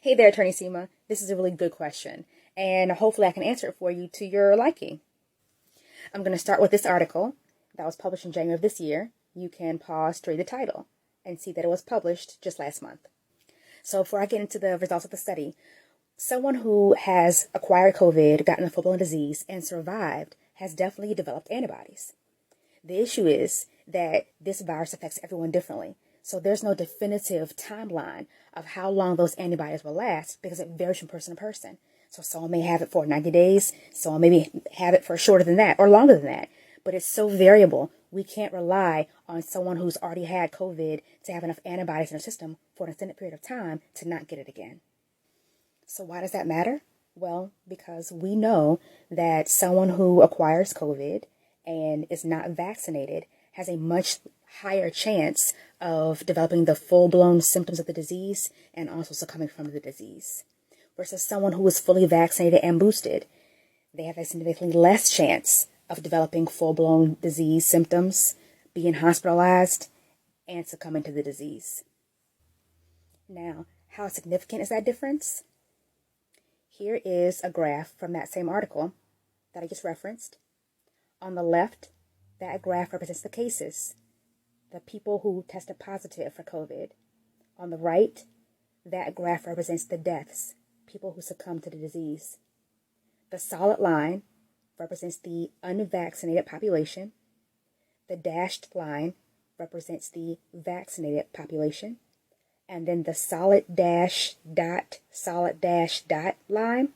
Hey there, Attorney Seema. This is a really good question, and hopefully I can answer it for you to your liking. I'm going to start with this article that was published in January of this year. You can pause to read the title and see that it was published just last month. So before I get into the results of the study, someone who has acquired COVID, gotten a full-blown disease, and survived has definitely developed antibodies. The issue is that this virus affects everyone differently. So there's no definitive timeline of how long those antibodies will last because it varies from person to person. So someone may have it for 90 days, someone maybe have it for shorter than that or longer than that. But it's so variable, we can't rely on someone who's already had COVID to have enough antibodies in their system for an extended period of time to not get it again. So why does that matter? Well, because we know that someone who acquires COVID and is not vaccinated has a much higher chance of developing the full-blown symptoms of the disease and also succumbing from the disease. Versus someone who is fully vaccinated and boosted, they have a significantly less chance of developing full-blown disease symptoms, being hospitalized, and succumbing to the disease. Now, how significant is that difference? Here is a graph from that same article that I just referenced. On the left, that graph represents the cases, the people who tested positive for COVID. On the right, that graph represents the deaths, people who succumbed to the disease. The solid line represents the unvaccinated population. The dashed line represents the vaccinated population. And then the solid dash dot line,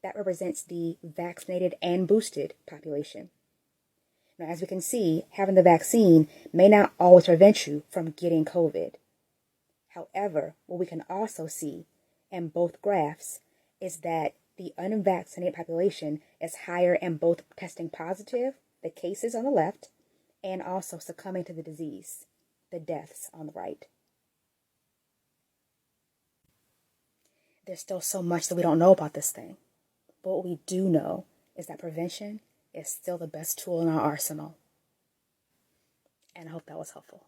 that represents the vaccinated and boosted population. Now, as we can see, having the vaccine may not always prevent you from getting COVID. However, what we can also see in both graphs is that the unvaccinated population is higher in both testing positive, the cases on the left, and also succumbing to the disease, the deaths on the right. There's still so much that we don't know about this thing. But what we do know is that prevention is still the best tool in our arsenal. And I hope that was helpful.